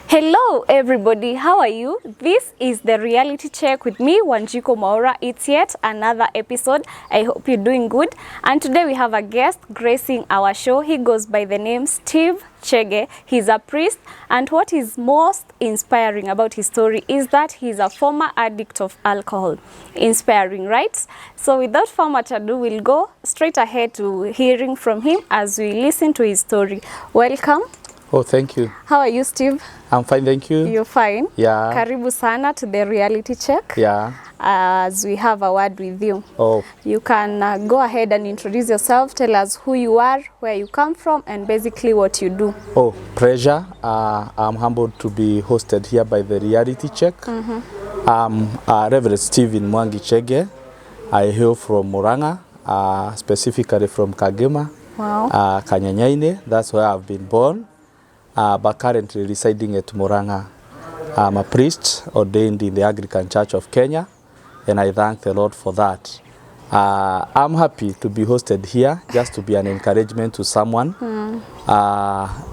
Hello everybody, how are you? This is the reality check with me, Wanjiko Maura. It's yet another episode. I hope you're doing good. And today we have a guest gracing our show. He goes by the name Steve Chege. He's a priest, and what is most inspiring about his story is that he's a former addict of alcohol. Inspiring, right? So without further ado, we'll go straight ahead to hearing from him as we listen to his story. Welcome. Oh, thank you. How are you, Steve? I'm fine, thank you. You're fine? Yeah. Karibu sana to the reality check. Yeah. As we have a word with you. Oh. You can go ahead and introduce yourself, tell us who you are, where you come from, and basically what you do. Oh, pleasure. I'm humbled to be hosted here by the reality check. I'm Reverend Stephen Mwangi Chege. I hail from Muranga, specifically from Kagema, Wow. Kanyanyaine. That's where I've been born. But currently residing at Muranga. I'm a priest ordained in the Anglican Church of Kenya, and I thank the Lord for that. I'm happy to be hosted here, just to be an encouragement to someone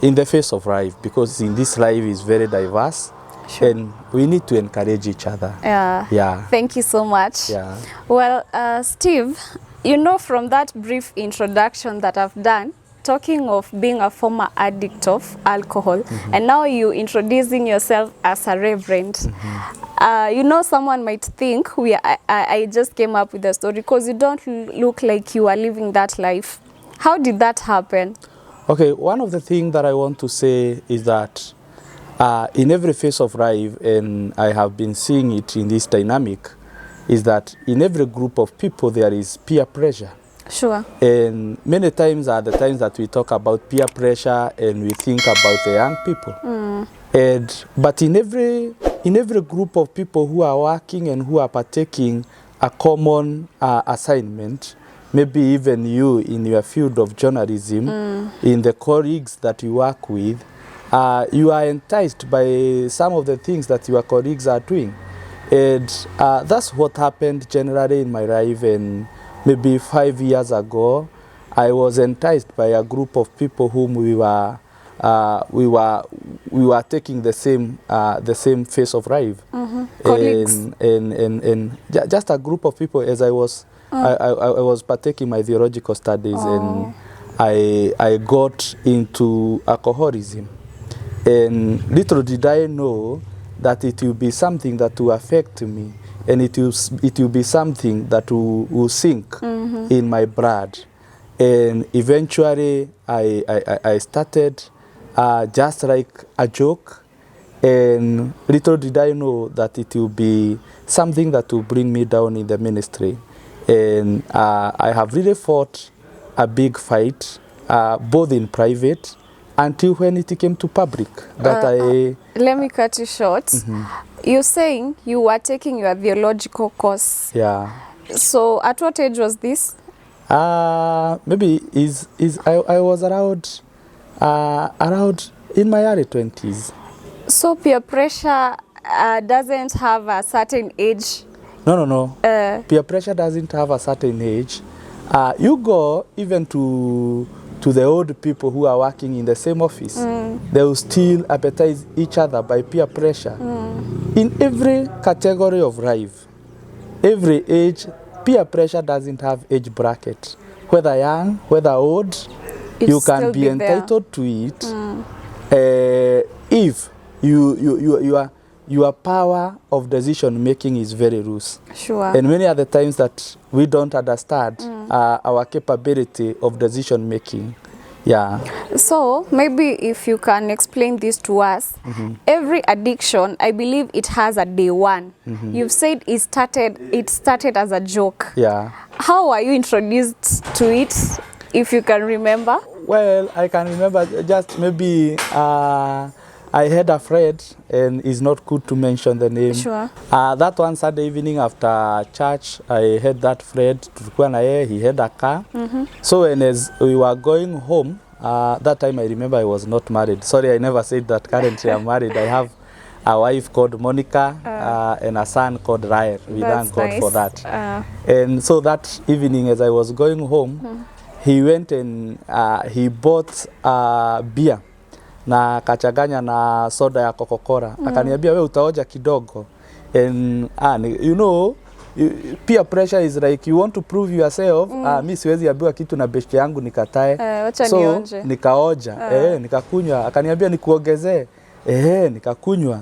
in the face of life, because in this life is very diverse. Sure. And we need to encourage each other. Yeah. Thank you so much. Yeah. Well, Steve, you know, from that brief introduction that I've done, talking of being a former addict of alcohol, and now you introducing yourself as a reverend. You know, someone might think I just came up with the story because you don't look like you are living that life. How did that happen? Okay, one of the things that I want to say is that in every phase of life, and I have been seeing it in this dynamic, is that in every group of people there is peer pressure. Sure. And many times are the times that we talk about peer pressure and we think about the young people. But in every group of people who are working and who are partaking a common assignment, maybe even you in your field of journalism, in the colleagues that you work with, you are enticed by some of the things that your colleagues are doing. And that's what happened generally in my life. And maybe 5 years ago, I was enticed by a group of people whom we were taking the same phase of life. Colleagues. And just a group of people. As I was partaking my theological studies, and I got into alcoholism. And little did I know that it will be something that will affect me. And it will be something that will sink in my blood. And eventually I started just like a joke, and little did I know that it will be something that will bring me down in the ministry. And I have really fought a big fight, both in private until when it came to public. Let me cut you short. You're saying you were taking your theological course. Yeah. So at what age was this? Maybe I was around in my early 20s. So peer pressure doesn't have a certain age? No. Peer pressure doesn't have a certain age. You go even to the old people who are working in the same office. They will still appetize each other by peer pressure. In every category of life, every age, peer pressure doesn't have age bracket. Whether young, whether old, you can be entitled to it if your power of decision making is very loose. Sure. And many other times that we don't understand our capability of decision making. Yeah. So maybe if you can explain this to us, every addiction, I believe it has a day one. You've said it started as a joke. Yeah. How were you introduced to it, if you can remember? Well, I can remember just maybe I had a friend, and it's not good to mention the name. Sure. That one Sunday evening after church, I had that friend, he had a car. So when as we were going home, that time I remember I was not married. Sorry, I never said that currently I'm married. I have a wife called Monica and a son called Ryan. We thank God for that. And so that evening as I was going home, he went and he bought beer. na akachanganya na soda ya Coca-Cola. Akaniambia we utaoja kidogo. And you know, peer pressure is like you want to prove yourself. Mi siwezi ambiwa kitu na beshte yangu nikatae. So nionje. Nikaoja, nikakunywa. Akaniambia nikuongezee. Nikakunywa.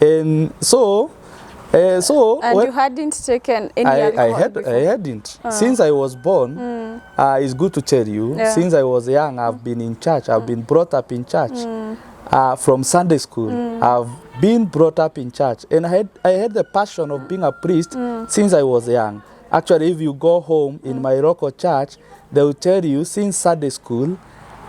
And so and you hadn't taken any alcohol before? I hadn't. Since I was born, it's good to tell you, since I was young, I've been in church. I've been brought up in church. From Sunday school, I've been brought up in church. And I had the passion of being a priest since I was young. Actually, if you go home in my local church, they will tell you, since Sunday school,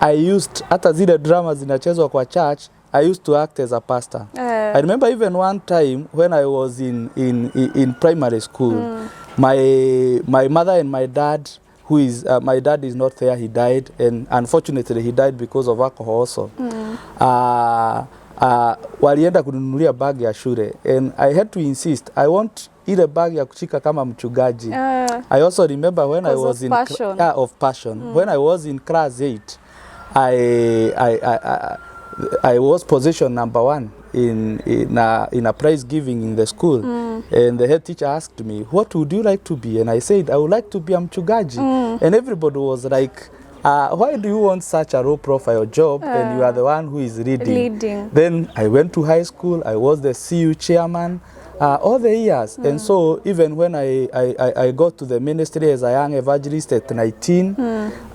I used, hata zile dramas zinachezwa kwa church, I used to act as a pastor. I remember even one time when I was in primary school, my mother and my dad, who is my dad is not there, he died, and unfortunately he died because of alcohol also. Walienda kununulia bag ya shule, and I had to insist, I want ile bag ya kuchika kama mchungaji. I also remember when I was of passion. When I was in class 8, I was position number 1 in a prize giving in the school, and the head teacher asked me, what would you like to be? And I said, I would like to be a mchungaji. And everybody was like, why do you want such a low profile job and you are the one who is leading? Then I went to high school, I was the CU chairman all the years. And so even when I got to the ministry as a young evangelist at 19,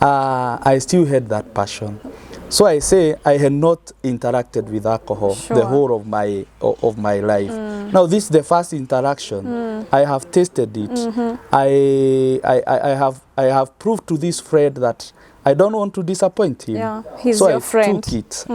I still had that passion. So I say I had not interacted with alcohol the whole of my life. Now this is the first interaction. I have tasted it. I have proved to this friend that I don't want to disappoint him. Yeah, he's so your friend. So I took it,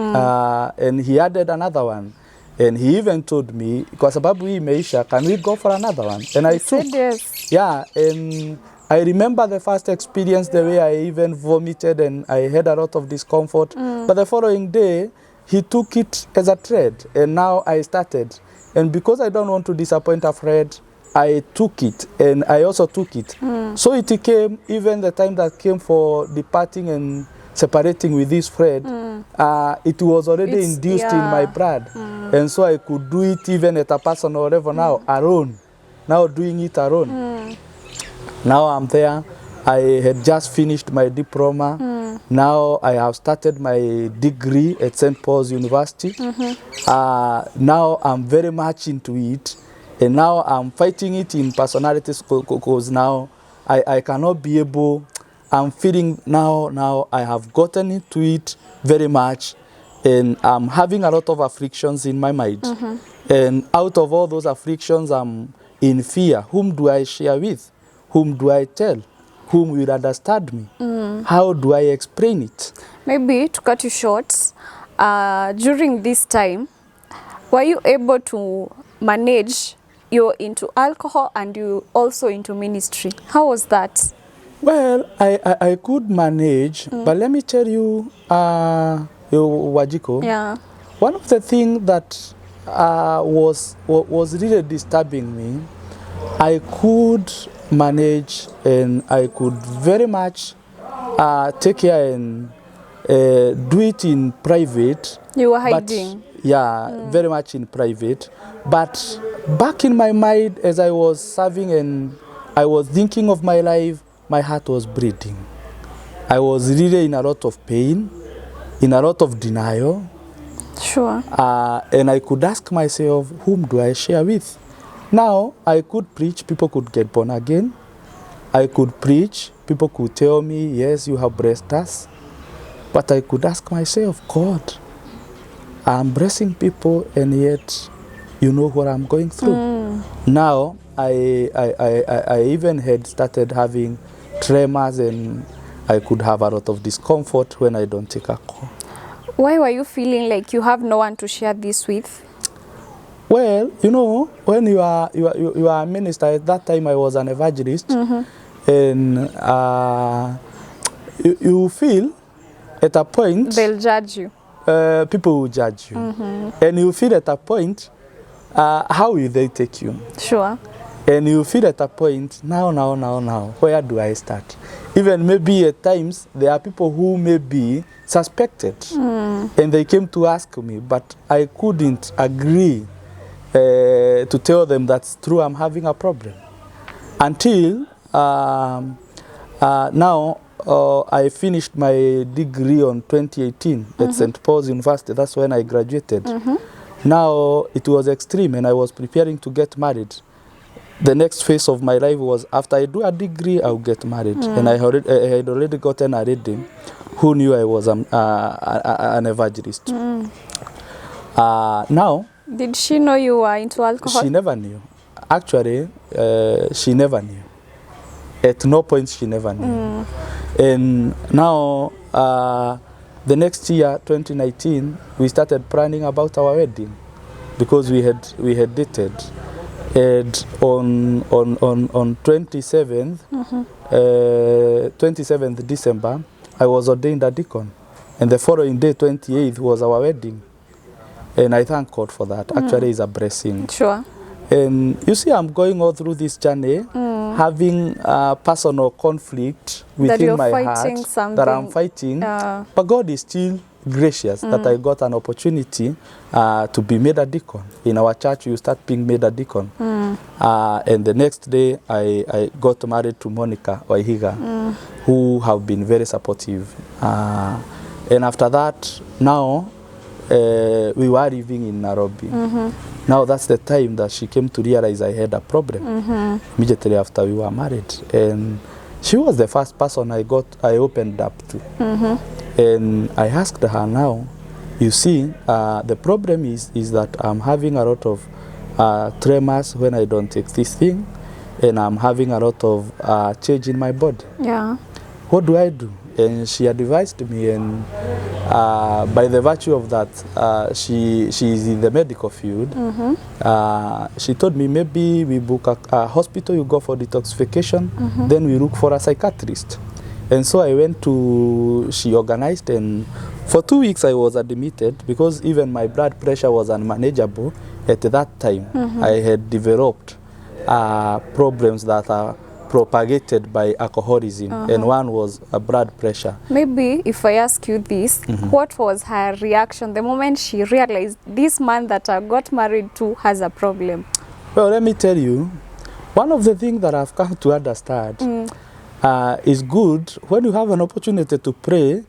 and he added another one. And he even told me, kwa sababu hii imeisha, can we go for another one? And I took. Yes. Yeah, and I remember the first experience, the way I even vomited and I had a lot of discomfort. But the following day, he took it as a trade, and now I started. And because I don't want to disappoint a friend, I took it, and I also took it. So it came, even the time that came for departing and separating with this friend, it was already induced in my blood. And so I could do it even at a personal level now, alone. Now doing it alone. Now I'm there. I had just finished my diploma. Now I have started my degree at St. Paul's University. Now I'm very much into it. And now I'm fighting it in personality school because now I cannot be able, I'm feeling now I have gotten into it very much, and I'm having a lot of afflictions in my mind. And out of all those afflictions, I'm in fear. Whom do I share with? Whom do I tell? Whom will understand me? How do I explain it? Maybe to cut you short, during this time, were you able to manage? You're into alcohol and you also into ministry. How was that? Well, I could manage, but let me tell you, Wajiko, one of the things that was really disturbing me, I could manage and I could very much take care and do it in private. You were hiding? But, very much in private. But back in my mind, as I was serving and I was thinking of my life, my heart was bleeding. I was really in a lot of pain, in a lot of denial. Sure. And I could ask myself, whom do I share with? Now, I could preach, people could get born again. I could preach, people could tell me, yes, you have blessed us. But I could ask myself, God, I'm blessing people and yet you know what I'm going through. Now, I even had started having tremors and I could have a lot of discomfort when I don't take alcohol. Why were you feeling like you have no one to share this with? Well, you know, when you are a minister, at that time I was an evangelist, and you feel at a point they'll judge you. People will judge you, and you feel at a point how will they take you? Sure. And you feel at a point now, where do I start? Even maybe at times there are people who may be suspected, and they came to ask me, but I couldn't agree to tell them that's true, I'm having a problem. Until now, I finished my degree on 2018 at St. Paul's University. That's when I graduated. Now it was extreme, and I was preparing to get married. The next phase of my life was, after I do a degree, I'll get married. And I had already gotten a lady who knew I was an evangelist. Now, did she know you were into alcohol? she never knew. Actually, she never knew. At no point she never knew. And now, the next year, 2019, we started planning about our wedding, because we had dated. And on 27th, 27th December, I was ordained a deacon. And the following day, 28th, was our wedding. And I thank God for that. Actually, it's a blessing. Sure. And you see, I'm going all through this journey, having personal conflict within my heart that I'm fighting. But God is still gracious that I got an opportunity to be made a deacon. In our church, you start being made a deacon. And the next day, I got married to Monica Waihiga, who have been very supportive. And after that, now, we were living in Nairobi. Now that's the time that she came to realize I had a problem. Immediately after we were married. And she was the first person I opened up to. And I asked her, now, you see, the problem is that I'm having a lot of tremors when I don't take this thing, and I'm having a lot of change in my body. Yeah. What do I do? And she advised me, and by the virtue of that, she is in the medical field. She told me, maybe we book a hospital, you go for detoxification, then we look for a psychiatrist. And so I went to, she organized, and for 2 weeks I was admitted, because even my blood pressure was unmanageable at that time. I had developed problems that are propagated by alcoholism, and one was a blood pressure. Maybe if I ask you this, what was her reaction the moment she realized this man that I got married to has a problem? Well, let me tell you, one of the things that I've come to understand is good when you have an opportunity to pray.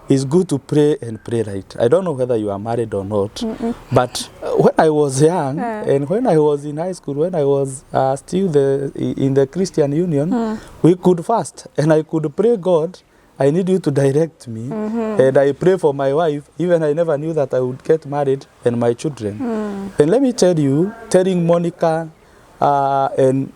It's good to pray and pray right. I don't know whether you are married or not, but when I was young and when I was in high school, when I was still in the Christian Union, we could fast, and I could pray, God, I need you to direct me. And I pray for my wife. Even I never knew that I would get married, and my children. And let me tell you, telling Monica, and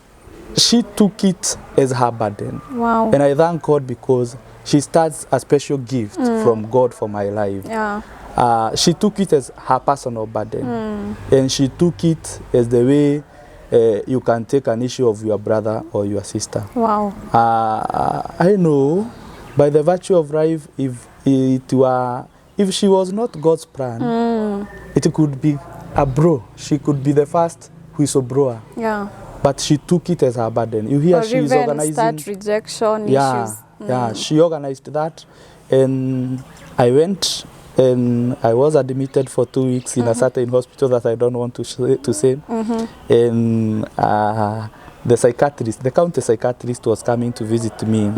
she took it as her burden. Wow. And I thank God, because she starts a special gift from God for my life. Yeah. She took it as her personal burden. And she took it as the way you can take an issue of your brother or your sister. Wow. I know, by the virtue of life, if she was not God's plan, it could be a bro. She could be the first whistleblower. Yeah. But she took it as her burden. You hear, she's organizing. Start rejection issues. Yeah, she organized that, and I went, and I was admitted for 2 weeks in a certain hospital that I don't want to say. And the psychiatrist, the county psychiatrist, was coming to visit me,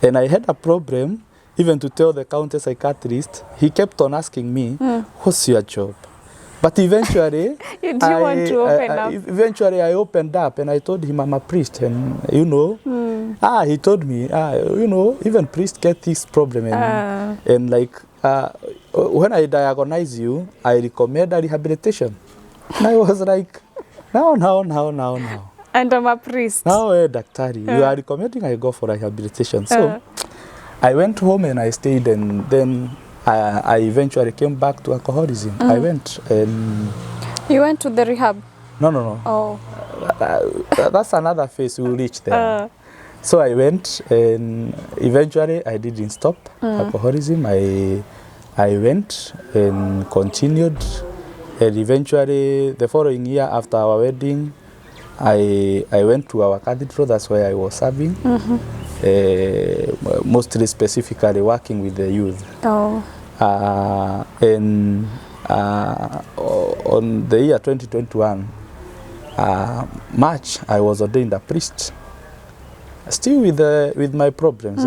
and I had a problem even to tell the county psychiatrist. He kept on asking me, "What's your job?" But eventually, you didn't want to open up. Eventually, I opened up, and I told him I'm a priest, and he told me, even priests get this problem, and like when I diagnose you, I recommend a rehabilitation. And I was like, now. And I'm a priest. Now, Daktari, you are recommending I go for rehabilitation. So I went home and I stayed, and then I eventually came back to alcoholism. I went and... You went to the rehab? No. Oh. That's another phase, we'll reach there. So I went, and eventually I didn't stop alcoholism. I went and continued, and eventually the following year after our wedding, I went to our cathedral. That's where I was serving. mostly specifically working with the youth. Oh. And on the year 2021, March, I was ordained a priest. Still with my problems.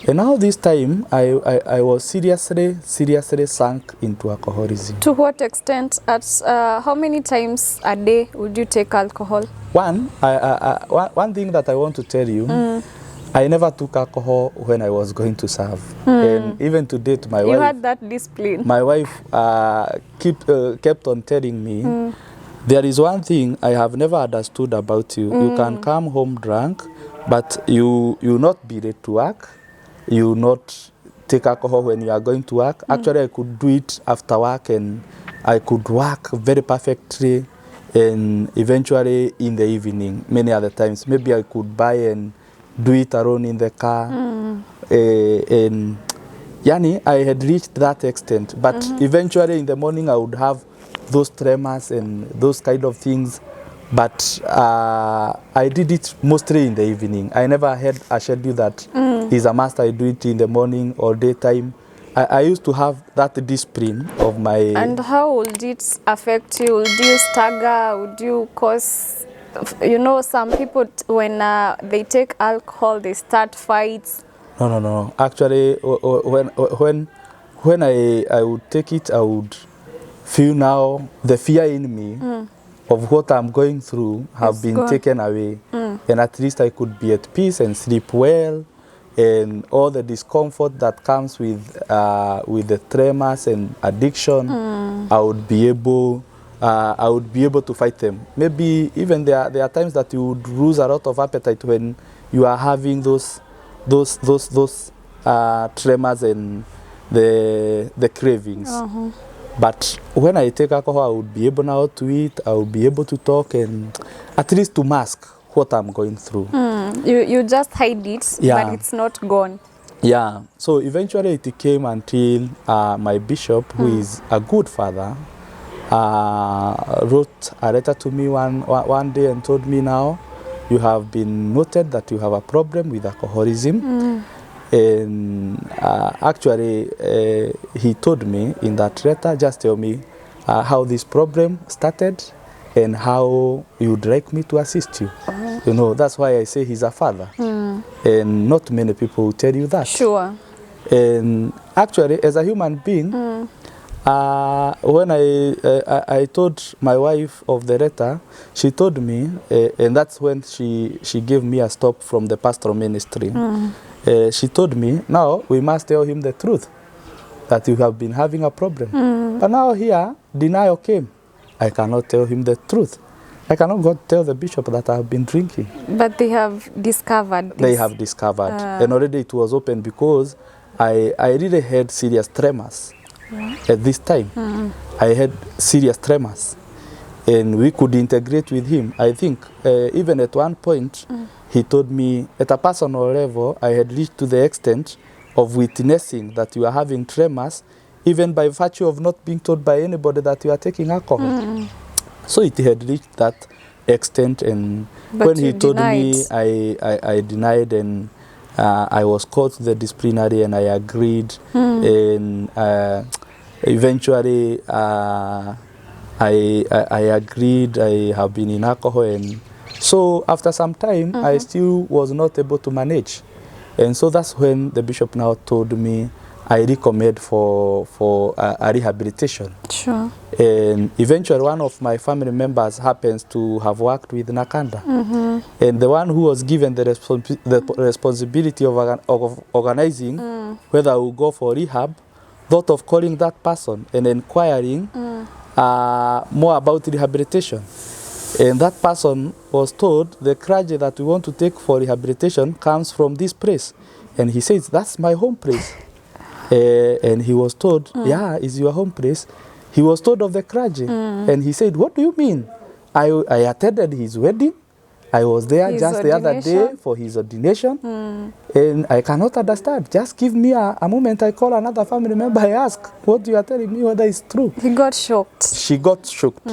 And now this time, I was seriously sunk into alcoholism. To what extent? At how many times a day would you take alcohol? One thing that I want to tell you, I never took alcohol when I was going to serve. And even to date, my wife... You had that discipline. My wife kept on telling me, there is one thing I have never understood about you. You can come home drunk, but you not be late to work. You not take alcohol when you are going to work. Actually, I could do it after work, and I could work very perfectly, and eventually in the evening, many other times. Maybe I could buy and do it alone in the car. And yani, I had reached that extent. But eventually in the morning, I would have those tremors and those kind of things. But I did it mostly in the evening. I never had a schedule that is a must. I do it in the morning or daytime. I used to have that discipline of my... And how would it affect you? Would you stagger? Would you cause... You know, some people, when they take alcohol, they start fights. No. Actually, when I would take it, I would feel now the fear in me of what I'm going through have been taken away. And at least I could be at peace and sleep well. And all the discomfort that comes with the tremors and addiction, I would be able to fight them. Maybe even there are times that you would lose a lot of appetite when you are having those tremors and the cravings. But when I take alcohol, I would be able now to eat. I would be able to talk and at least to mask what I'm going through. You just hide it, but it's not gone. Yeah. So eventually it came until my bishop, who is a good father, wrote a letter to me one day and told me, now you have been noted that you have a problem with alcoholism. And actually he told me in that letter, just tell me how this problem started and how you would like me to assist you. You know, that's why I say he's a father. And not many people will tell you that. Sure. And actually, as a human being, when I told my wife of the letter, she told me, and that's when she gave me a stop from the pastoral ministry. She told me, now we must tell him the truth, that you have been having a problem. But now here, denial came. I cannot tell him the truth. I cannot go tell the bishop that I have been drinking. But they have discovered this. They have discovered. And already it was open because I really had serious tremors at this time. I had serious tremors. And we could integrate with him. I think even at one point, he told me at a personal level, I had reached to the extent of witnessing that you are having tremors, even by virtue of not being told by anybody that you are taking alcohol. So it had reached that extent, and but when he told denied. me, I denied, and I was called to the disciplinary, and I agreed, and eventually I agreed. I have been in alcohol, and so after some time, I still was not able to manage, and so that's when the bishop now told me I recommend for a rehabilitation. Sure. And eventually one of my family members happens to have worked with Nakanda. And the one who was given the responsibility of organizing whether I will go for rehab, thought of calling that person and inquiring more about rehabilitation. And that person was told the clergy that we want to take for rehabilitation comes from this place. And he says, that's my home place. And he was told, yeah, it's your home place. He was told of the clergy. And he said, what do you mean? I attended his wedding. I was there His just the other day for his ordination. And I cannot understand. Just give me a moment. I call another family member. I ask what you are telling me, whether it's true. He got shocked. She got shocked.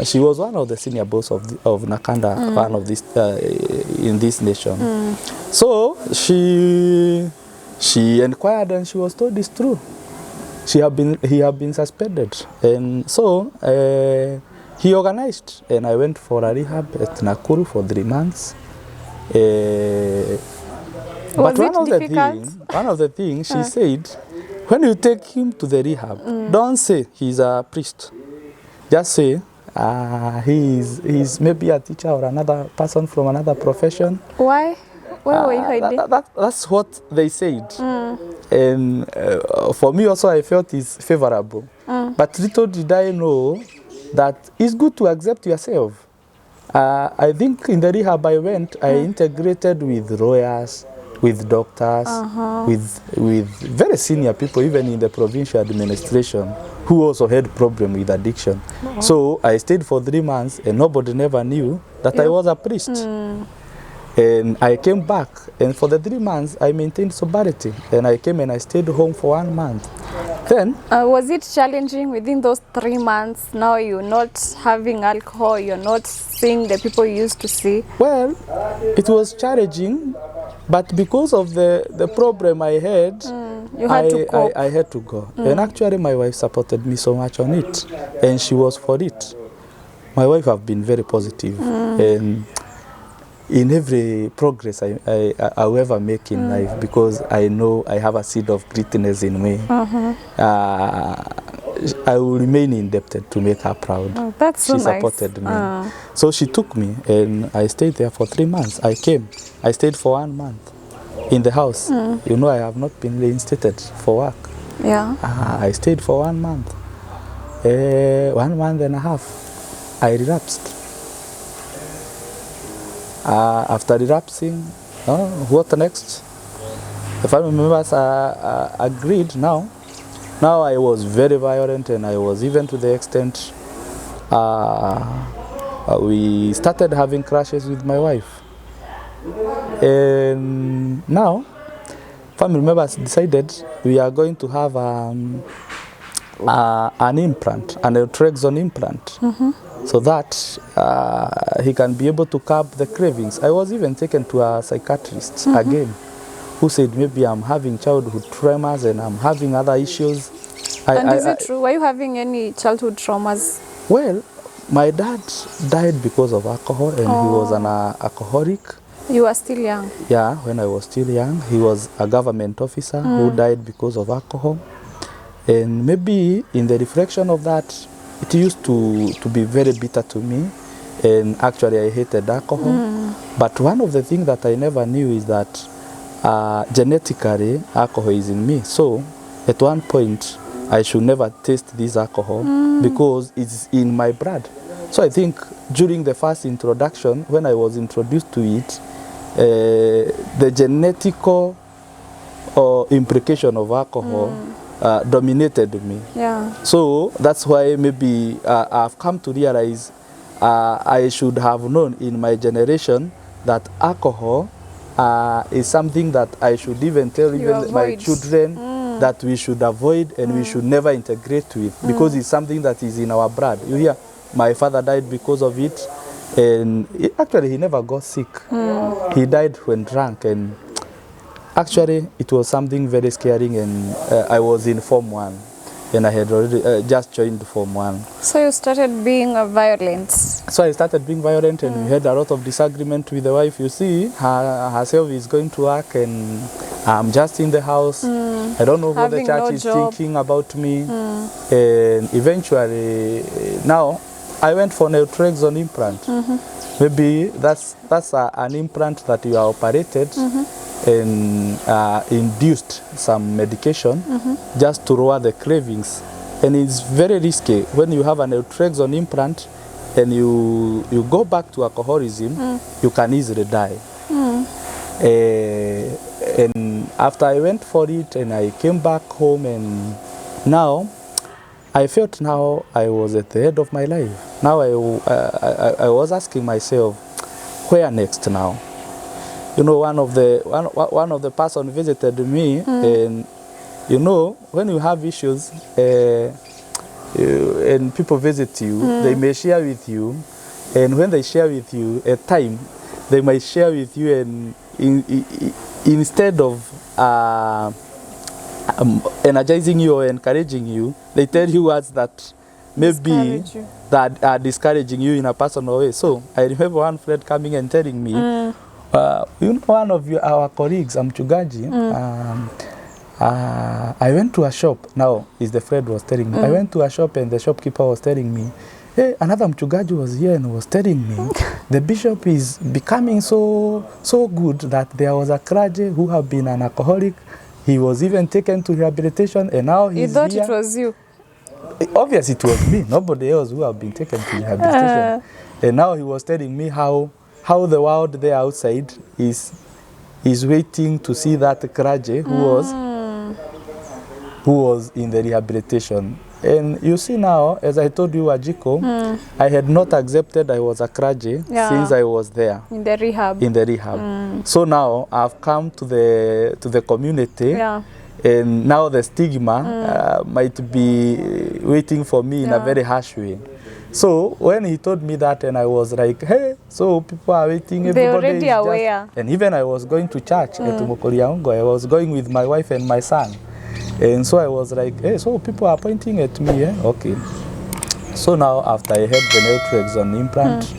She was one of the senior boss of Nakanda, one of this in this nation. So she inquired and she was told it's true. He had been suspended, and so he organized, and I went for a rehab at Nakuru for 3 months. But one of the things she said, when you take him to the rehab, don't say he's a priest. Just say he's maybe a teacher or another person from another profession. Why? Where were you hiding? That's what they said. And for me also I felt it's favorable. But little did I know that it's good to accept yourself. I think in the rehab I went, I integrated with lawyers, with doctors, with very senior people, even in the provincial administration, who also had problem with addiction. So I stayed for 3 months and nobody never knew that I was a priest. And I came back, and for the 3 months I maintained sobriety, and I came and I stayed home for 1 month. Then was it challenging within those 3 months? Now you're not having alcohol, you're not seeing the people you used to see. Well, it was challenging, but because of the problem I had, you had to cope. I had to go. And actually my wife supported me so much on it, and she was for it. My wife have been very positive, and in every progress I will ever make in life, because I know I have a seed of greatness in me. I will remain indebted to make her proud. Oh, that's so she nice. supported me. So she took me, and I stayed there for 3 months. I stayed for 1 month in the house. You know, I have not been reinstated for work. Yeah. I stayed for 1 month. 1 month and a half, I relapsed. After relapsing, what next? The family members agreed now. Now I was very violent, and I was even to the extent we started having clashes with my wife. And now family members decided we are going to have an implant, an naltrexone implant. So that he can be able to curb the cravings. I was even taken to a psychiatrist again, who said maybe I'm having childhood traumas and I'm having other issues. And is it true? Were you having any childhood traumas? Well, my dad died because of alcohol, and he was an alcoholic. You were still young? Yeah, when I was still young. He was a government officer who died because of alcohol. And maybe in the reflection of that, it used to be very bitter to me, and actually I hated alcohol. But one of the things that I never knew is that genetically alcohol is in me. So at one point I should never taste this alcohol because it's in my blood. So I think during the first introduction, when I was introduced to it, the genetical implication of alcohol dominated me. Yeah. So that's why maybe I've come to realize I should have known in my generation that alcohol is something that I should even tell even my children that we should avoid, and we should never integrate with, because it's something that is in our blood. You hear, my father died because of it, and actually he never got sick. He died when drunk, and actually it was something very scary. And I was in Form 1, and I had already just joined Form 1. So you started being violent? So I started being violent, and we had a lot of disagreement with the wife. You see, herself is going to work, and I'm just in the house. I don't know what the church is thinking about me. And eventually, now I went for naltrexone implant. Maybe that's an implant that you are operated and induced some medication just to lower the cravings. And it's very risky when you have an naltrexone implant and you go back to alcoholism, you can easily die. And after I went for it and I came back home, and now I felt now I was at the end of my life. Now I was asking myself, where next now? You know, one of the person visited me, and you know, when you have issues, and people visit you, they may share with you, and when they share with you, at time, they might share with you, and instead of energizing you or encouraging you, they tell you words that maybe that are discouraging you in a personal way. So I remember one friend coming and telling me, you know, one of our colleagues, Mchugaji, I went to a shop. Now, is the friend was telling me, I went to a shop and the shopkeeper was telling me, hey, another Mchugaji was here and was telling me, the bishop is becoming so good that there was a clergy who have been an alcoholic. He was even taken to rehabilitation, and now he's here. You thought it was you? Obviously, it was me. Nobody else who have been taken to rehabilitation. And now he was telling me how the world there outside is waiting to see that clergy who was in the rehabilitation. And you see now, as I told you, Wajiko, I had not accepted I was a clergy since I was there. In the rehab. So now I've come to the community, and now the stigma might be waiting for me in a very harsh way. So when he told me that, and I was like, hey, so people are waiting, they're already aware. And even I was going to church at Mokoriaungo. I was going with my wife and my son. And so I was like, hey, so people are pointing at me, okay. So now after I had the naltrexone implant,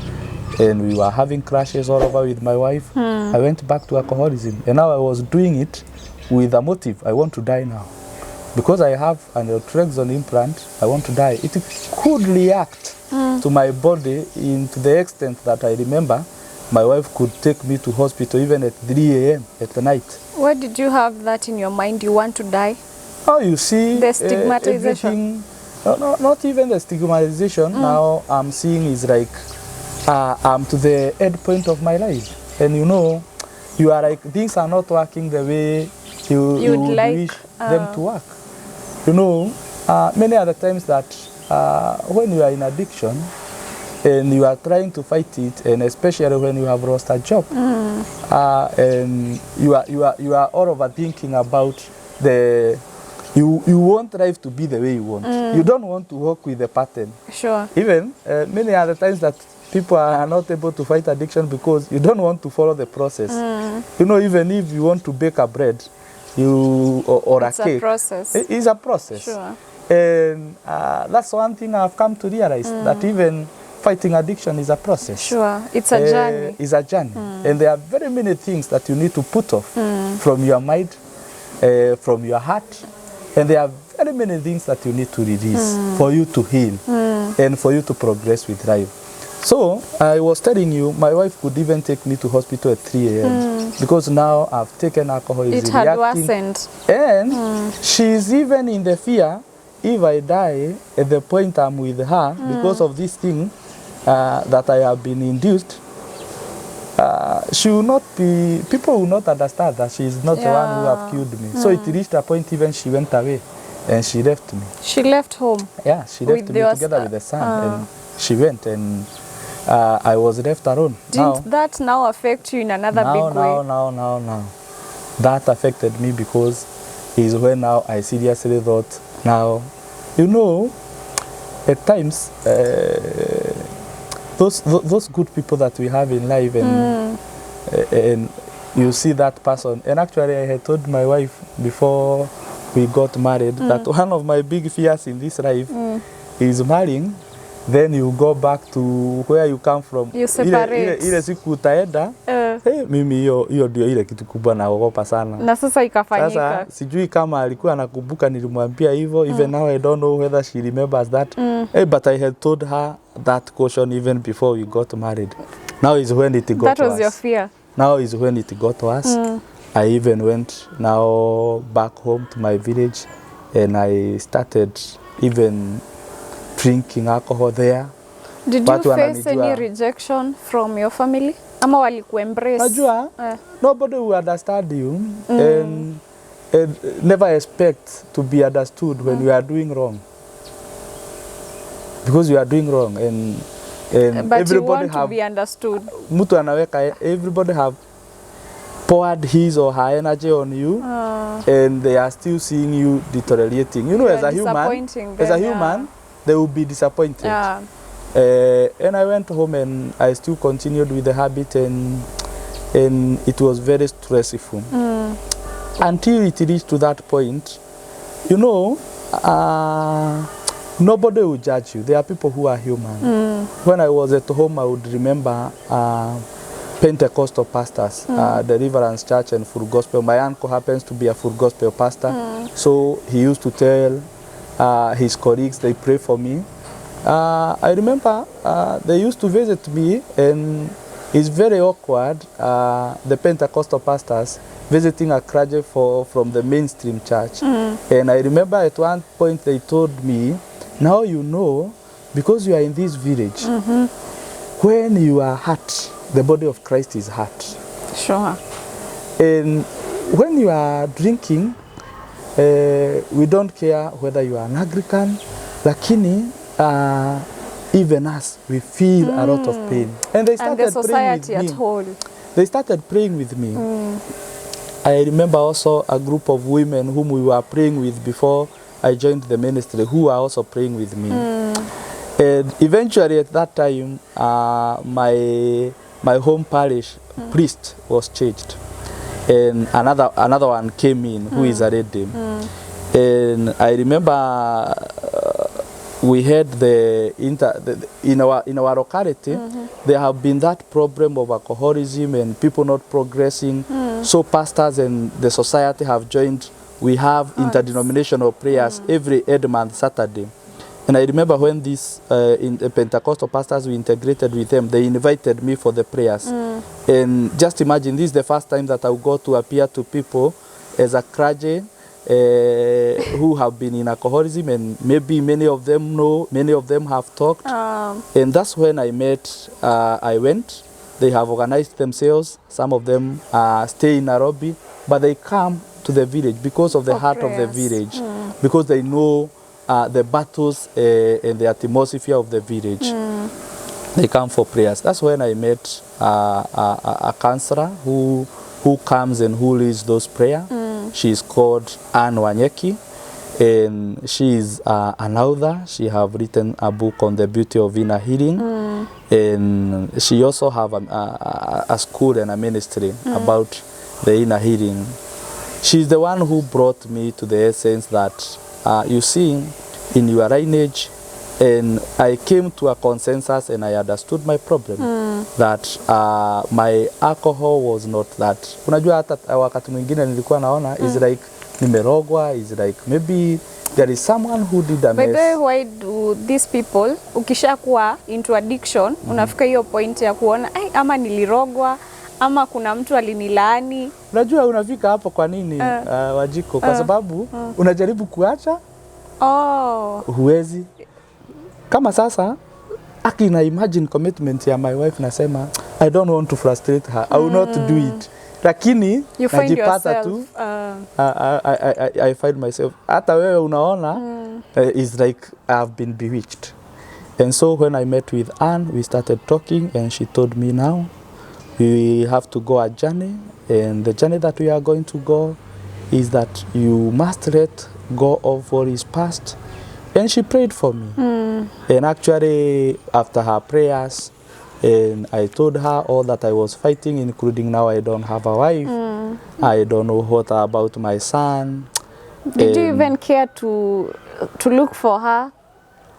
and we were having crashes all over with my wife, I went back to alcoholism. And now I was doing it with a motive. I want to die now. Because I have an naltrexone implant, I want to die. It could react to my body to the extent that I remember my wife could take me to hospital even at 3 a.m. at the night. Why did you have that in your mind? You want to die? Oh, you see, the stigmatization. Not even the stigmatization. Now I'm seeing is like I'm to the end point of my life, and you know, you are like things are not working the way you would like, wish them to work. You know, many other times that when you are in addiction and you are trying to fight it, and especially when you have lost a job, and you are all over thinking about you want life to be the way you want. You don't want to work with the pattern. Sure. Even many other times that people are not able to fight addiction because you don't want to follow the process. You know, even if you want to bake a bread, or a cake, it's a process. Sure. And that's one thing I've come to realize, that even fighting addiction is a process. Sure, it's a journey. It's a journey. And there are very many things that you need to put off from your mind, from your heart. And there are very many things that you need to release for you to heal and for you to progress with life. So I was telling you, my wife could even take me to hospital at 3 a.m. because now I've taken alcohol. It had worsened. And she's even in the fear, if I die at the point I'm with her, because of this thing that I have been induced, she will not be, people will not understand that she is not the one who have killed me. So it reached a point even she went away and she left me. She left home? Yeah, she left me together with the son and she went, and I was left alone. Didn't that now affect you in another big way? Now. That affected me because is when now I seriously thought, now, you know, at times, those good people that we have in life, and you see that person. And actually, I had told my wife before we got married that one of my big fears in this life is marrying. Then you go back to where you come from. You separate. Ile siku utaenda, mimi hiyo ndio ile kitu kubwa naogopa sana. Na sasa ikafanyika. Sasa sijui kama alikuwa anakumbuka nilimwambia hivyo. Even now I don't know whether she remembers that. But I had told her that caution even before we got married. Now is when it got worse. That was your fear. Now is when it got worse. I even went now back home to my village, and I started even drinking alcohol there. Did you face any rejection from your family? Ama walikuembrace? Najua, nobody will understand you, and never expect to be understood when you are doing wrong. Because you are doing wrong, and but everybody you want have to be understood. Mtu anaweka, everybody have poured his or her energy on you, and they are still seeing you deteriorating. You know, as a human, they will be disappointed. Yeah. And I went home and I still continued with the habit, and it was very stressful. Until it reached to that point, you know, nobody will judge you. There are people who are human. When I was at home, I would remember Pentecostal pastors, Deliverance Church and Full Gospel. My uncle happens to be a Full Gospel pastor, so he used to tell his colleagues, they pray for me. I remember they used to visit me, and it's very awkward, the Pentecostal pastors visiting a clergy from the mainstream church. And I remember at one point they told me, now you know, because you are in this village, when you are hurt, the body of Christ is hurt. Sure. And when you are drinking, we don't care whether you are an Anglican, lakini even us, we feel a lot of pain. And they started and the society praying with at me. whole. They started praying with me. I remember also a group of women whom we were praying with before I joined the ministry, who were also praying with me. And eventually at that time, my home parish priest was changed. And another one came in, who is a lady. And I remember we had in our locality, there have been that problem of alcoholism and people not progressing. So pastors and the society have joined. We have interdenominational prayers every 8 months Saturday. And I remember when these in the Pentecostal pastors, we integrated with them, they invited me for the prayers. And just imagine, this is the first time that I will go to appear to people as a clergy who have been in alcoholism, and maybe many of them know, many of them have talked. And that's when I met, I went. They have organized themselves. Some of them stay in Nairobi, but they come to the village because of the heart of the village, because they know the battles and the atmosphere of the village. They come for prayers. That's when I met a counselor who comes and who leads those prayers. She is called Anne Wanyeki, and she is an author. She have written a book on the beauty of inner healing, and she also have a school and a ministry about the inner healing. She's the one who brought me to the essence that you see in your lineage, and I came to a consensus and I understood my problem, that my alcohol was not that. Unajua hata wakati mwingine nilikuwa naona is like nimerogwa, is like maybe there is someone who did a mess. By the way, why do these people, ukishakuwa into addiction, unafika hiyo point ya kuona ama nilirogwa, ama kuna mtu alinilaani? Unajua unafika hapo kwa nini Wajiko? Kwa sababu unajaribu kuacha, huwezi. Kama sasa, na imagine commitment ya my wife, nasema I don't want to frustrate her, I will not do it. Lakini najipata tu, I find myself, hata wewe unaona, it's like I have been bewitched. And so when I met with Anne, we started talking, and she told me, now we have to go a journey, and the journey that we are going to go is that you must let go of what is past. And she prayed for me. And actually, after her prayers, and I told her all that I was fighting, including now I don't have a wife. I don't know what about my son. Did you even care to look for her?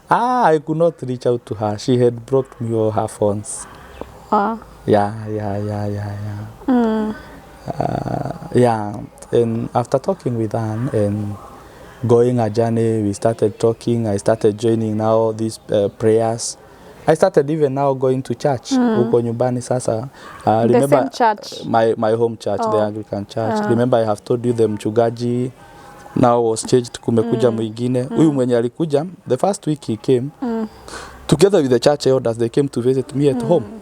I could not reach out to her. She had blocked me all her phones. Yeah. And after talking with Anne and going a journey, we started talking. I started joining now these prayers. I started even now going to church. Huko nyumbani sasa. The same church? My home church, the Anglican church. Remember I have told you the mchungaji now was changed, kumekuja mwingine. Huyu mwenye alikuja, the first week he came, together with the church elders, they came to visit me at home.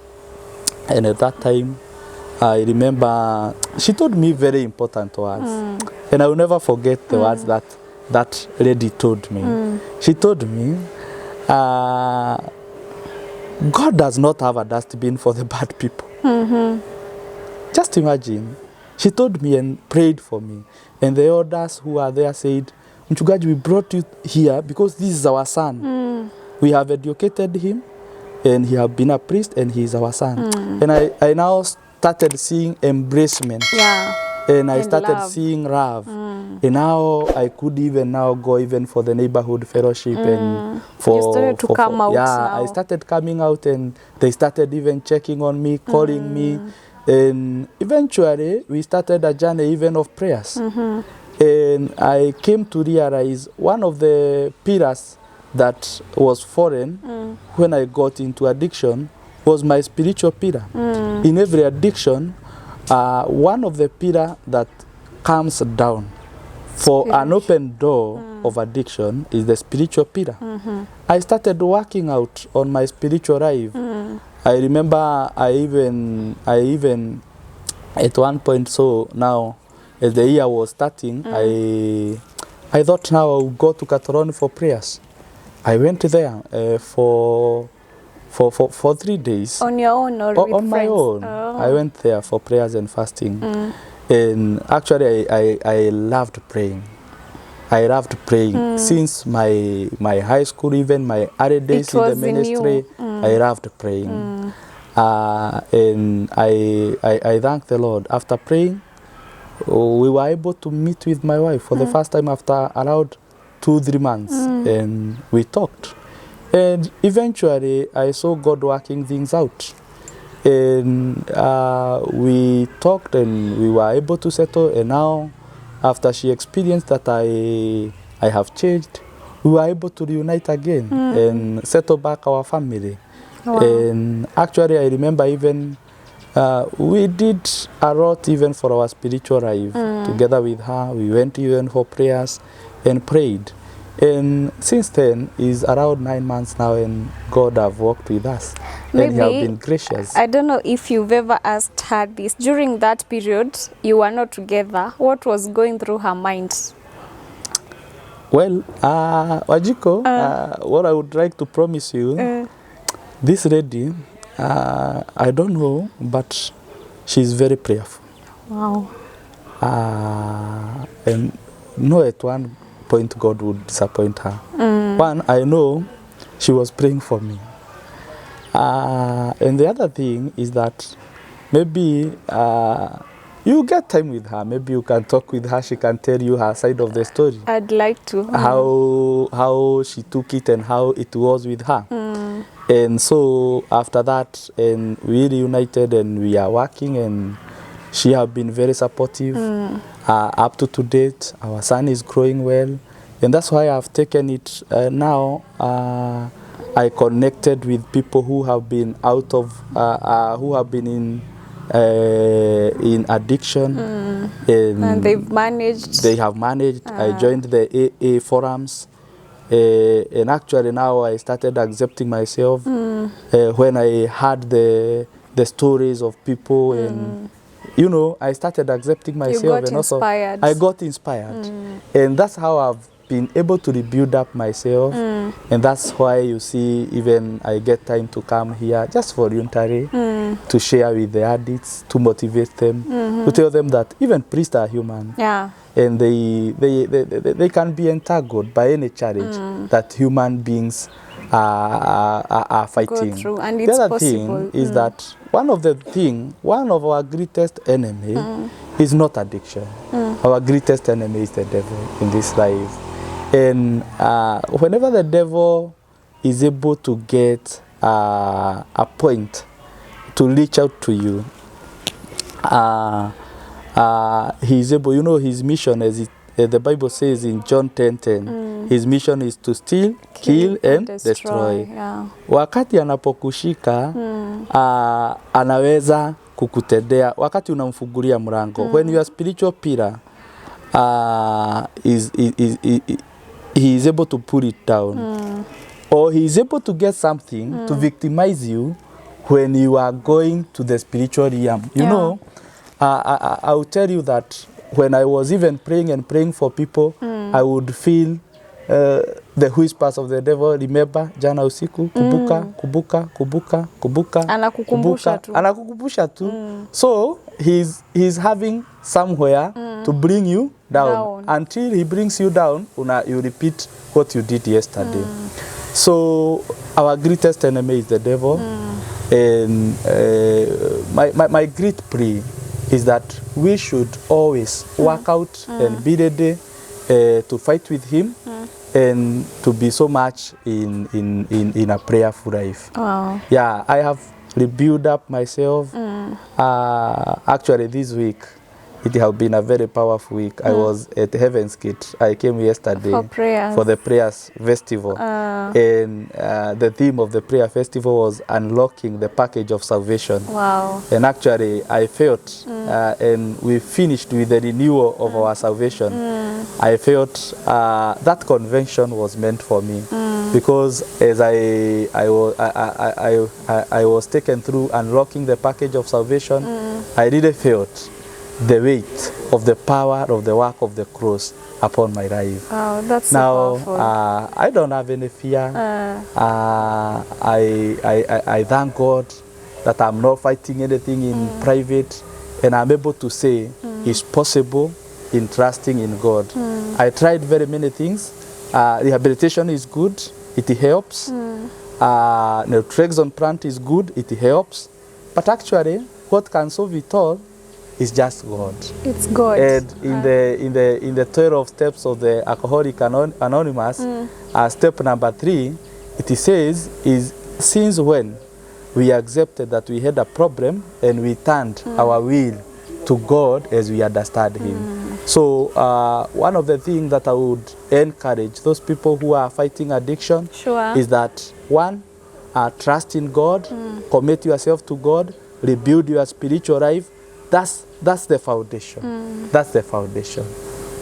And at that time, I remember she told me very important words. And I will never forget the words that lady told me. She told me, God does not have a dustbin for the bad people. Just imagine. She told me and prayed for me. And the elders who are there said, Mchungaji, we brought you here because this is our son. we have educated him, and he have been a priest, and he is our son. And I now started seeing embracement. Yeah. And I And started love. seeing love. And now I could even now go even for the neighborhood fellowship and for... You started to come out yeah, now. I started coming out, and they started even checking on me, calling me. And eventually, we started a journey even of prayers. And I came to realize one of the pillars that was foreign when I got into addiction was my spiritual pillar. In every addiction, one of the pillar that comes down for an open door of addiction is the spiritual pillar. I started working out on my spiritual life. I remember I even at one point, so now as the year was starting, I thought now I would go to Catalonia for prayers. I went there for 3 days. On your own or with On my friends? own. Oh. I went there for prayers and fasting. And actually, I loved praying. I loved praying since my high school, even my early days in the ministry. I loved praying. And I thank the Lord. After praying, we were able to meet with my wife for the first time after around 2-3 months, and we talked. And eventually, I saw God working things out. And we talked, and we were able to settle. And now, after she experienced that I have changed, we were able to reunite again and settle back our family. Wow. And actually, I remember even we did a lot even for our spiritual life. Together with her, we went even for prayers and prayed. And since then, is around 9 months now, and God have worked with us. Maybe, and He have been gracious. I don't know if you've ever asked her this. During that period, you were not together. What was going through her mind? Well, Wajiko, what I would like to promise you, this lady, I don't know, but she's very prayerful. Wow. And no, at one point God would disappoint her. One, I know she was praying for me. And the other thing is that maybe you get time with her. Maybe you can talk with her. She can tell you her side of the story. I'd like to. How she took it and how it was with her. And so after that, and we reunited and we are working, and she have been very supportive. Up to date, our son is growing well, and that's why I've taken it now. I connected with people who have been out of, who have been in addiction, And they've managed. They have managed. I joined the AA forums. And actually now I started accepting myself when I heard the stories of people, and you know, I started accepting myself. You got and also inspired. I got inspired, and that's how I've been able to rebuild up myself. And that's why you see even I get time to come here just voluntarily to share with the addicts, to motivate them, to tell them that even priests are human. Yeah. And they can be entangled by any challenge that human beings are fighting. Go through, and the it's other possible. thing is that one of our greatest enemy is not addiction. Our greatest enemy is the devil in this life. And whenever the devil is able to get a point to reach out to you, he is able, you know, his mission, as the Bible says in John 10:10, his mission is to steal, kill and destroy. Yeah. Wakati anapokushika, anaweza kukutendea, wakati unamfungulia mlango. When your spiritual pillar he is able to pull it down. Or he is able to get something to victimize you when you are going to the spiritual realm. You know, I will tell you that when I was even praying for people, I would feel the whispers of the devil. Remember, jana usiku, kubuka. Anakukumbusha tu. So he's having somewhere to bring you down. Until he brings you down, you repeat what you did yesterday. So our greatest enemy is the devil. And my great plea is that we should always work out and be ready to fight with him and to be so much in a prayerful life. Wow. Yeah, I have rebuilt up myself. Actually, this week, it has been a very powerful week. I was at Heaven's Gate. I came yesterday for the prayers festival. And the theme of the prayer festival was unlocking the package of salvation. Wow. And actually, I felt, and we finished with the renewal of our salvation. I felt that convention was meant for me. Because as I was taken through unlocking the package of salvation, I really felt the weight of the power of the work of the cross upon my life. Oh, that's now, so powerful. I don't have any fear. I thank God that I'm not fighting anything in private, and I'm able to say it's possible in trusting in God. I tried very many things. Rehabilitation is good, it helps. Naltrexone plant is good, it helps. But actually, what can solve it all is just God. It's God. And in the 12 steps of the Alcoholic Anonymous, step number 3, it says is since when we accepted that we had a problem and we turned our will to God as we understand Him. So one of the things that I would encourage those people who are fighting addiction is that one, trust in God, commit yourself to God, rebuild your spiritual life. That's the foundation. That's the foundation.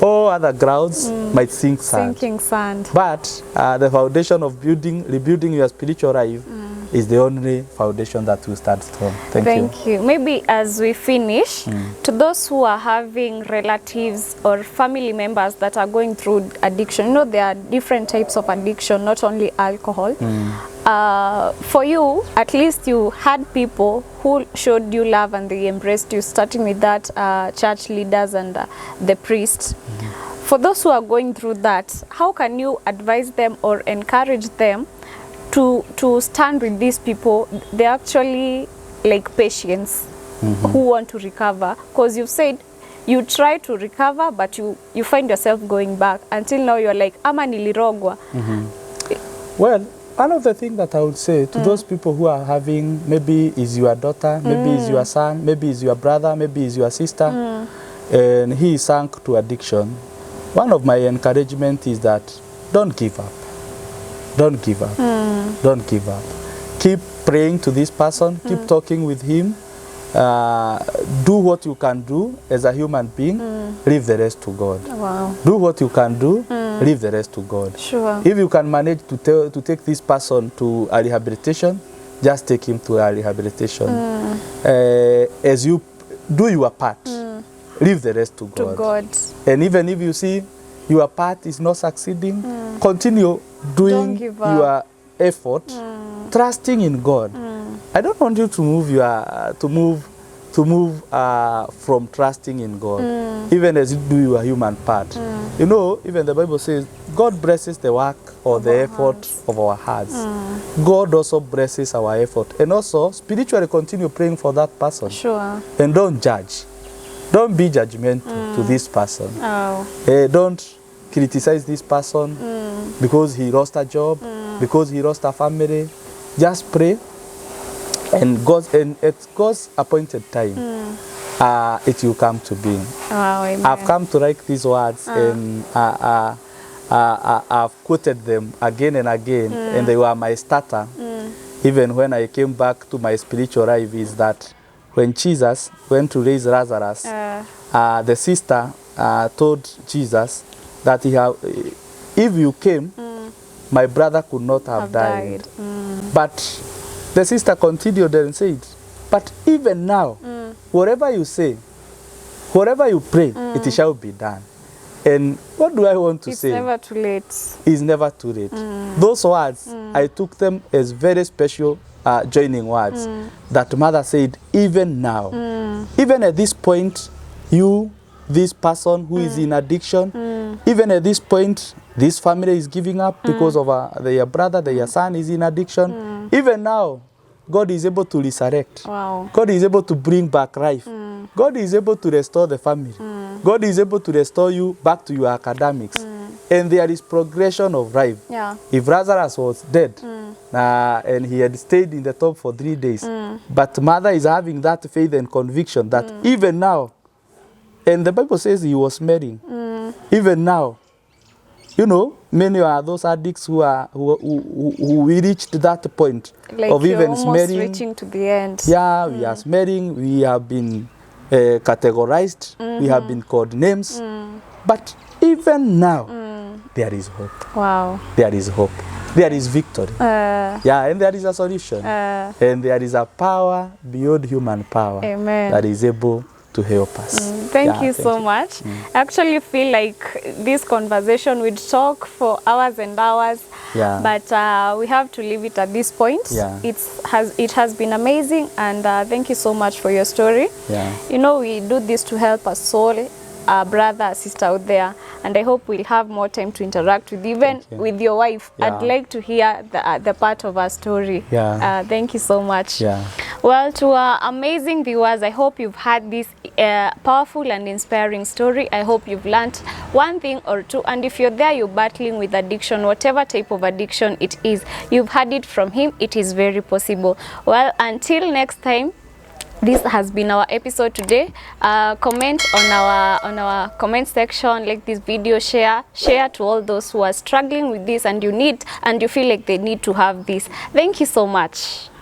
All other grounds might sink sand. Sinking sand. But the foundation of rebuilding your spiritual life is the only foundation that will stand strong. Thank you. Maybe as we finish, to those who are having relatives or family members that are going through addiction, you know there are different types of addiction, not only alcohol. For you, at least you had people who showed you love and they embraced you, starting with that church leaders and the priests. For those who are going through that, how can you advise them or encourage them to stand with these people? They're actually like patients who want to recover, because you've said you try to recover but you find yourself going back until now you're like ama nilirogwa. Well, one of the things that I would say to those people who are having, maybe is your daughter, maybe is your son, maybe is your brother, maybe is your sister, and he is sunk to addiction, one of my encouragement is that don't give up. Don't give up. Don't give up. Keep praying to this person, keep talking with him, do what you can do as a human being, leave the rest to God. Wow. Do what you can do, leave the rest to God. Sure. If you can manage to take this person to a rehabilitation, just take him to a rehabilitation. As you do your part, leave the rest to God. To God. And even if you see your part is not succeeding, continue doing your effort, trusting in God. I don't want you to move from trusting in God, even as you do your human part. You know, even the Bible says God blesses the work or the effort of our hearts. God also blesses our effort, and also spiritually continue praying for that person. Sure. And don't judge. Don't be judgmental to this person. Don't criticize this person because he lost a job, because he lost a family. Just pray, and at God's appointed time, it will come to being. I've come to write these words, and I've quoted them again and again, and they were my starter. Even when I came back to my spiritual life, is that when Jesus went to raise Lazarus, the sister told Jesus that if you came, my brother could not have died. But the sister continued and said, but even now, whatever you say, whatever you pray, it shall be done. And what do I want to say? It's never too late. It's never too late. Those words, I took them as very special joining words that Mother said, even now, even at this point, this person who is in addiction, even at this point, this family is giving up because of their brother, their son is in addiction. Even now, God is able to resurrect. Wow. God is able to bring back life. God is able to restore the family. God is able to restore you back to your academics. And there is progression of life. Yeah. If Lazarus was dead and he had stayed in the tomb for 3 days, but mother is having that faith and conviction that even now, and the Bible says he was marrying, even now, you know, many are those addicts who reached that point Like of you're even almost smelling. reaching to the end. Yeah, we are smelling, we have been categorized, we have been called names. But even now, there is hope. Wow. There is hope. There is victory. Yeah, and there is a solution. And there is a power beyond human power Amen. that is able to help us. Thank you so much. I actually feel like this conversation would talk for hours and hours. Yeah. But we have to leave it at this point. Yeah. It has been amazing, and thank you so much for your story. Yeah. You know, we do this to help a soul, a brother, a sister out there, and I hope we'll have more time to interact with even with your wife. Yeah. I'd like to hear the part of her story. Yeah. Thank you so much. Yeah. Well, to our amazing viewers, I hope you've had this powerful and inspiring story. I hope you've learned one thing or two, and if you're there, you're battling with addiction, whatever type of addiction it is, you've had it from him. It is very possible. Well, until next time, this has been our episode today. Comment on our comment section, like this video, share to all those who are struggling with this and you feel like they need to have this. Thank you so much.